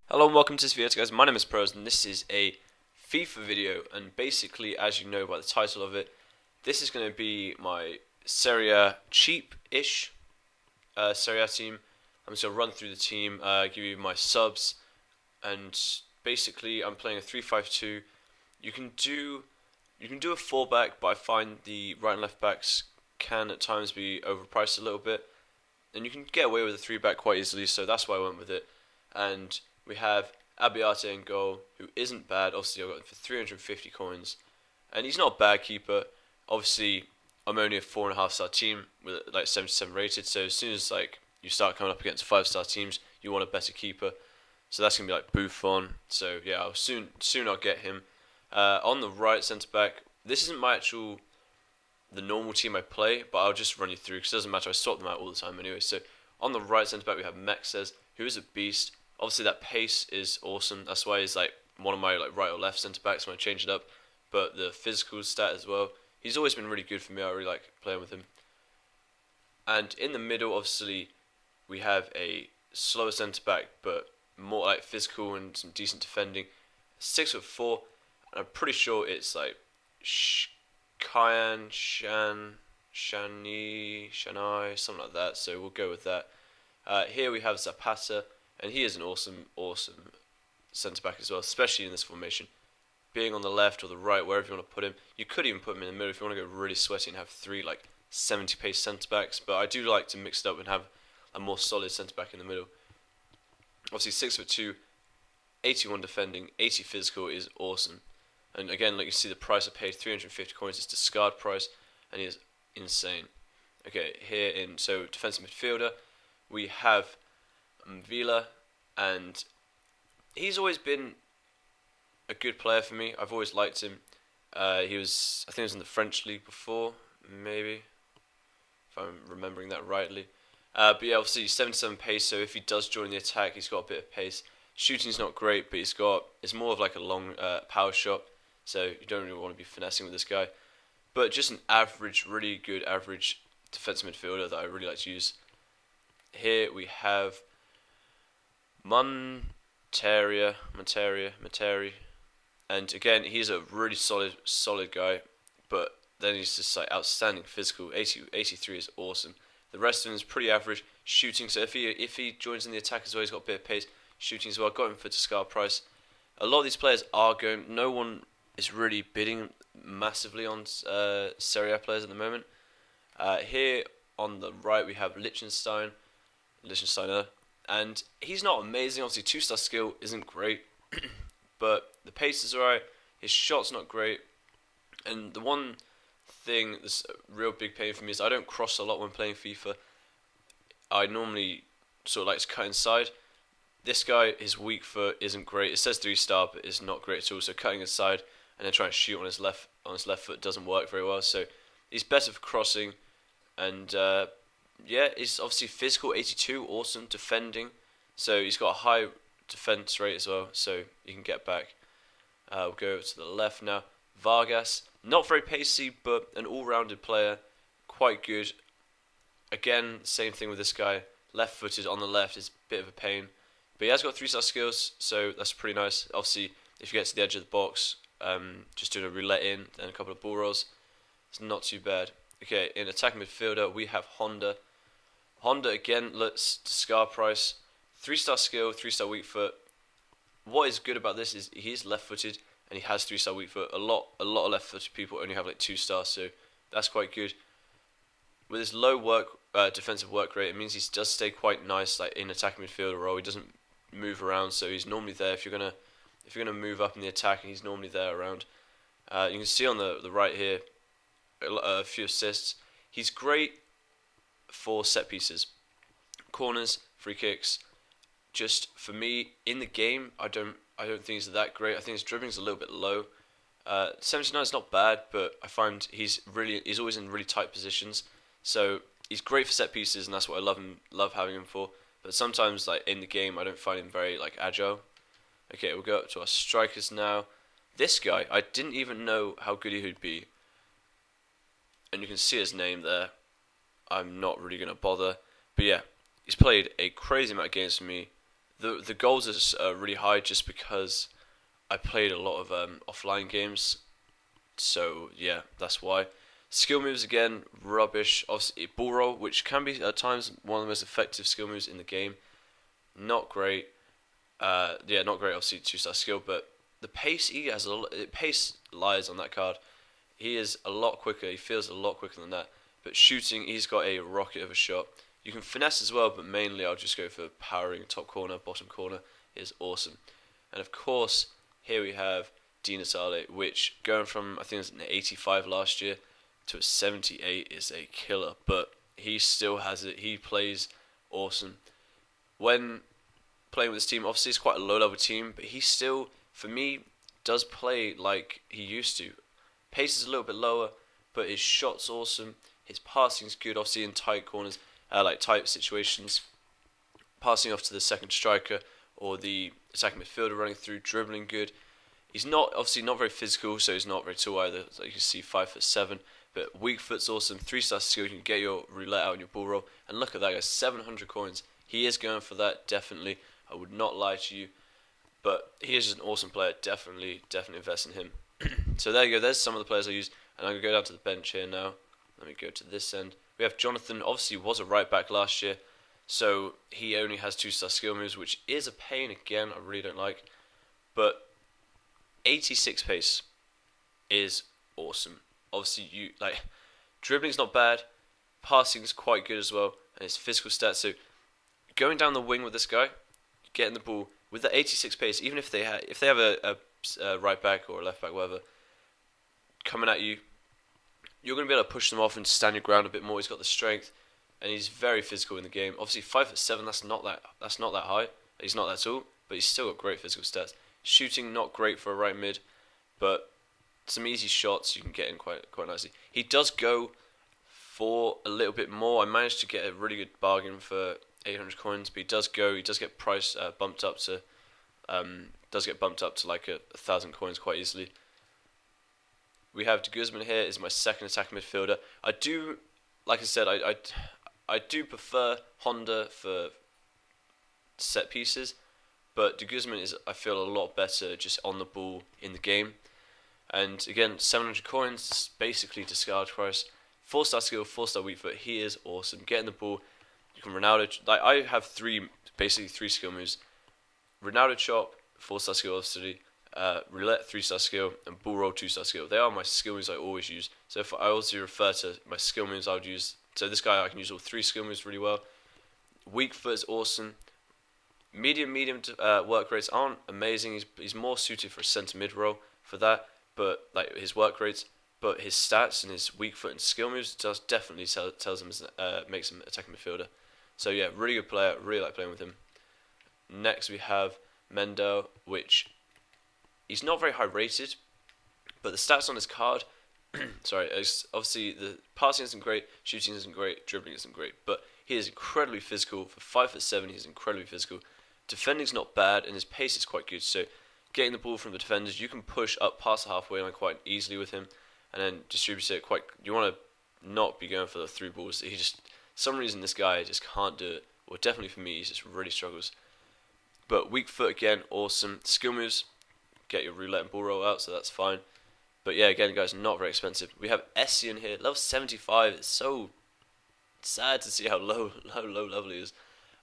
Hello and welcome to this video guys, my name is Pros and this is a FIFA video, and basically, as you know by the title of it, this is going to be my Seria cheap-ish Seria team. I'm just going to run through the team, give you my subs, and basically I'm playing a 3-5-2. You can do a fullback, but I find the right and left backs can at times be overpriced a little bit, and you can get away with a 3-back quite easily, so that's why I went with it. And we have Abiate in goal, who isn't bad. Obviously, I got him for 350 coins, and he's not a bad keeper. Obviously, I'm only a 4.5-star team with like 77 rated. So as soon as you start coming up against 5-star teams, you want a better keeper. So that's gonna be like Buffon. So yeah, I'll get him. On the right centre back, this isn't the normal team I play, but I'll just run you through because it doesn't matter. I swap them out all the time anyway. So on the right centre back, we have Mexes, who is a beast. Obviously, that pace is awesome. That's why he's like one of my right or left centre backs when I change it up. But the physical stat as well. He's always been really good for me. I really like playing with him. And in the middle, obviously, we have a slower centre back, but more like physical and some decent defending. 6'4", and I'm pretty sure it's like Shani, something like that. So we'll go with that. Here we have Zapata, and he is an awesome centre back as well, especially in this formation. Being on the left or the right, wherever you want to put him. You could even put him in the middle if you want to go really sweaty and have three 70 pace centre backs. But I do like to mix it up and have a more solid centre back in the middle. Obviously 6'2", 81 defending, 80 physical is awesome. And again, like you see, the price I paid, 350 coins, is discard price, and he is insane. Okay, so defensive midfielder, we have Villa, and he's always been a good player for me. I've always liked him. I think he was in the French league before, maybe, if I'm remembering that rightly. But yeah, obviously 77 pace, so if he does join the attack, he's got a bit of pace. Shooting's not great, but it's more of like a long power shot, so you don't really want to be finessing with this guy. But just an average, really good average defensive midfielder that I really like to use. Here we have Monteria, and again, he's a really solid guy, but then he's just like outstanding physical. 83 is awesome. The rest of him is pretty average. Shooting, so if he joins in the attack as well, he's got a bit of pace. Shooting as well, got him for discard price. A lot of these players are going. No one is really bidding massively on Seria players at the moment. Here on the right we have Liechtensteiner, and he's not amazing. Obviously, 2-star skill isn't great, but the pace is alright. His shot's not great, and the one thing that's a real big pain for me is I don't cross a lot when playing FIFA. I normally sort of like to cut inside. This guy, his weak foot isn't great. It says 3-star, but it's not great at all. So cutting inside and then trying to shoot on his left foot doesn't work very well. So he's better for crossing, and yeah, he's obviously physical, 82, awesome defending. So he's got a high defense rate as well, so you can get back. We'll go to the left now. Vargas, not very pacey, but an all-rounded player, quite good. Again, same thing with this guy. Left-footed on the left is a bit of a pain, but he has got 3-star skills, so that's pretty nice. Obviously, if you get to the edge of the box, just doing a roulette in and a couple of ball rolls, it's not too bad. Okay, in attacking midfielder, we have Honda. Honda, again, let's discard price. 3-star skill, 3-star weak foot. What is good about this is he's left-footed and he has 3-star weak foot. A lot of left-footed people only have 2-stars, so that's quite good. With his low defensive work rate, it means he does stay quite nice in attacking midfielder role. He doesn't move around, so he's normally there if you're gonna move up in the attack, and he's normally there around. You can see on the right here a few assists. He's great for set pieces, corners, free kicks. Just for me in the game, I don't think he's that great. I think his dribbling's a little bit low. 79 is not bad, but I find he's always in really tight positions. So he's great for set pieces, and that's what I love having him for. But sometimes in the game, I don't find him very agile. Okay, we'll go up to our strikers now. This guy, I didn't even know how good he would be, and you can see his name there. I'm not really gonna bother, but yeah, he's played a crazy amount of games for me. The goals are really high just because I played a lot of offline games. So yeah, that's why. Skill moves again, rubbish. Obviously, ball roll, which can be at times one of the most effective skill moves in the game. Not great. Yeah, not great. Obviously, 2-star skill, but the pace he has pace lies on that card. He is a lot quicker. He feels a lot quicker than that. But shooting, he's got a rocket of a shot. You can finesse as well, but mainly I'll just go for powering top corner, bottom corner. It is awesome. And of course, here we have Di Natale, which going from I think it was an 85 last year to a 78 is a killer. But he still has it. He plays awesome. When playing with this team, obviously it's quite a low level team, but he still, for me, does play like he used to. Pace is a little bit lower, but his shot's awesome. His passing's good, obviously in tight corners, like tight situations. Passing off to the second striker or the attacking midfielder running through, dribbling good. He's not obviously not very physical, so he's not very tall either. So you can see 5'7", but weak foot's awesome. 3-star skill, you can get your roulette out and your ball roll. And look at that, guys, 700 coins. He is going for that, definitely. I would not lie to you, but he is just an awesome player. Definitely invest in him. So there you go. There's some of the players I use, and I'm gonna go down to the bench here now. Let me go to this end. We have Jonathan. Obviously, was a right back last year, so he only has 2-star skill moves, which is a pain. Again, I really don't like, but 86 pace is awesome. Obviously, dribbling's not bad, passing's quite good as well, and his physical stats. So going down the wing with this guy, getting the ball with the 86 pace, even if they have a right back or a left back, whatever, coming at you, you're going to be able to push them off and stand your ground a bit more. He's got the strength, and he's very physical in the game. Obviously, 5'7", that's not that high. He's not that tall, but he's still got great physical stats. Shooting not great for a right mid, but some easy shots you can get in quite nicely. He does go for a little bit more. I managed to get a really good bargain for 800 coins, but he does get price bumped up to like 1,000 coins quite easily. We have De Guzman here is my second attacking midfielder. I do, like I said, I do prefer Honda for set pieces, but De Guzman is, I feel, a lot better just on the ball in the game. And again, 700 coins is basically discard price. 4-star skill, 4-star weak foot. He is awesome. Getting the ball. You can Ronaldo. Like I have basically three skill moves. Ronaldo chop, 4-star skill obviously. Roulette, 3-star skill, and ball roll, 2-star skill. They are my skill moves I always use. So if I also refer to my skill moves I would use. So this guy I can use all 3 skill moves really well. Weak foot is awesome. Medium work rates aren't amazing. He's more suited for a centre mid role for that. But like his work rates, but his stats and his weak foot and skill moves does definitely tells him makes him attacking midfielder. So yeah, really good player. Really like playing with him. Next we have Mendel, which he's not very high rated, but the stats on his card, sorry, obviously the passing isn't great, shooting isn't great, dribbling isn't great, but he is incredibly physical. For 5'7", he's incredibly physical. Defending's not bad, and his pace is quite good. So getting the ball from the defenders, you can push up past the halfway line quite easily with him, and then distribute it quite. You want to not be going for the through balls. He just, some reason this guy just can't do it. Well, definitely for me, he just really struggles. But weak foot again, awesome. Skill moves, get your roulette and ball roll out, so that's fine. But yeah, again, guys, not very expensive. We have Essien here, level 75. It's so sad to see how low level he is.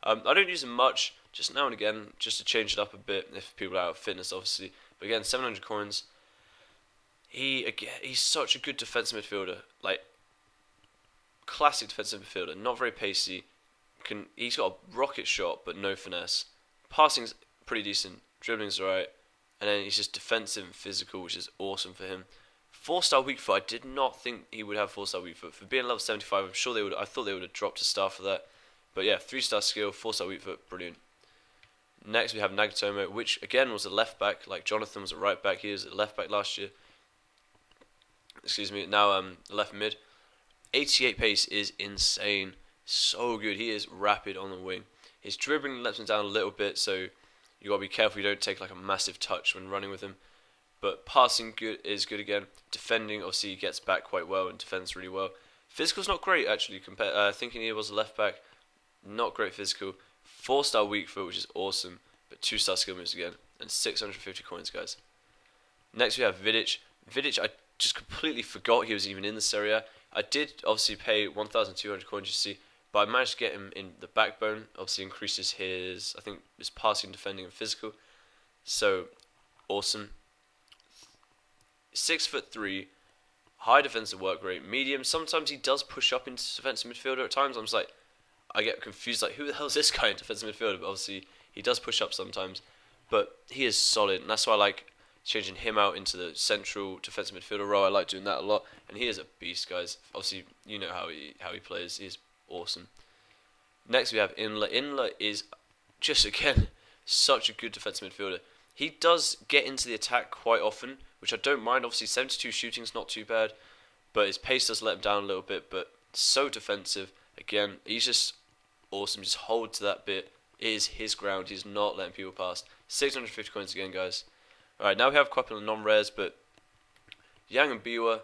I don't use him much, just now and again, just to change it up a bit if people are out of fitness, obviously. But again, 700 coins. He's such a good defensive midfielder, like classic defensive midfielder. Not very pacey. He's got a rocket shot, but no finesse. Passing's pretty decent. Dribbling's alright. And then he's just defensive and physical, which is awesome for him. 4-star weak foot. I did not think he would have 4-star weak foot. For being level 75, I'm sure they would. I thought they would have dropped a star for that. But yeah, 3-star skill, 4-star weak foot, brilliant. Next we have Nagatomo, which again was a left back. Like Jonathan was a right back. He was a left back last year. Excuse me. Now left mid. 88 pace is insane. So good. He is rapid on the wing. His dribbling lets him down a little bit, so you gotta be careful you don't take like a massive touch when running with him. But passing is good again. Defending, obviously, he gets back quite well and defends really well. Physical's not great actually. Thinking he was a left back, not great physical. 4-star weak foot, which is awesome, but 2-star skill moves again, and 650 coins, guys. Next we have Vidic. Vidic, I just completely forgot he was even in the Seria. I did obviously pay 1,200 coins, you see, but I managed to get him in the backbone. Obviously increases his, I think, his passing, defending, and physical. So awesome. 6'3", high defensive work rate, medium. Sometimes he does push up into defensive midfielder. At times I'm just like, I get confused, like, who the hell is this guy in defensive midfielder? But obviously he does push up sometimes. But he is solid, and that's why I like changing him out into the central defensive midfielder role. I like doing that a lot, and he is a beast, guys. Obviously, you know how he plays. He's awesome. Next, we have Inler. Inler is just, again, such a good defensive midfielder. He does get into the attack quite often, which I don't mind. Obviously, 72 shooting's not too bad, but his pace does let him down a little bit. But so defensive. Again, he's just awesome. Just hold to that bit. It is his ground. He's not letting people pass. 650 coins again, guys. Alright, now we have a couple of non-rares, but Yang and Biwa,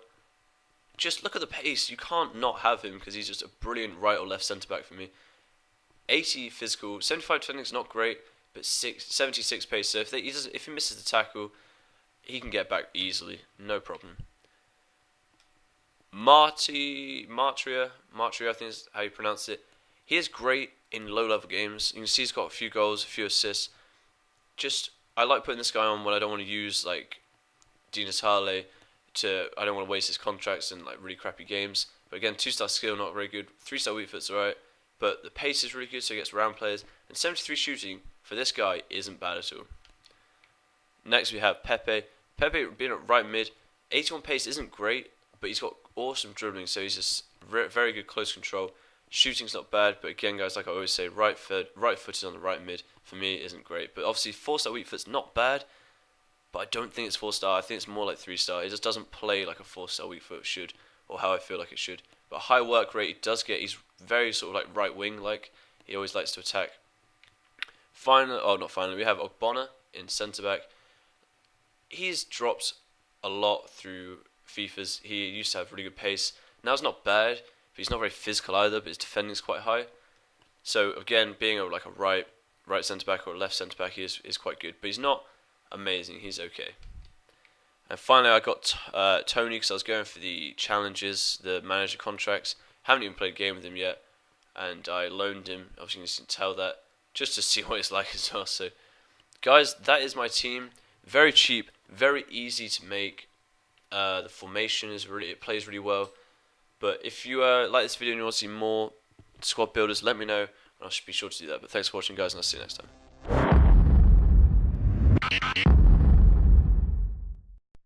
just look at the pace. You can't not have him because he's just a brilliant right or left centre-back for me. 80 physical, 75 defending is not great, but 76 pace. So if he misses the tackle, he can get back easily, no problem. Matria, I think is how you pronounce it. He is great in low-level games. You can see he's got a few goals, a few assists. I like putting this guy on when I don't want to use like Dinas Harley I don't want to waste his contracts in like really crappy games. But again, 2-star skill, not very good. 3-star weak foot's alright. But the pace is really good, so he gets round players. And 73 shooting for this guy isn't bad at all. Next we have Pepe. Pepe being at right mid. 81 pace isn't great, but he's got awesome dribbling, so he's just very good close control. Shooting's not bad, but again, guys, like I always say, right footed on the right mid for me isn't great. But obviously, 4-star weak foot's not bad, but I don't think it's 4-star. I think it's more like 3-star. It just doesn't play like a 4-star weak foot should, or how I feel like it should. But high work rate he does get. He's very sort of like right wing, like he always likes to attack. Finally, we have Ogbonna in centre back. He's dropped a lot through FIFAs. He used to have really good pace. Now it's not bad, but he's not very physical either. But his defending is quite high. So again, being a right centre back or a left centre back, he is quite good. But he's not amazing. He's okay. And finally, I got Tony because I was going for the challenges, the manager contracts. Haven't even played a game with him yet, and I loaned him. Obviously, you can tell that just to see what it's like as well. So, guys, that is my team. Very cheap, very easy to make. The formation it plays really well. But if you like this video and you want to see more squad builders, let me know, and I should be sure to do that. But thanks for watching, guys, and I'll see you next time.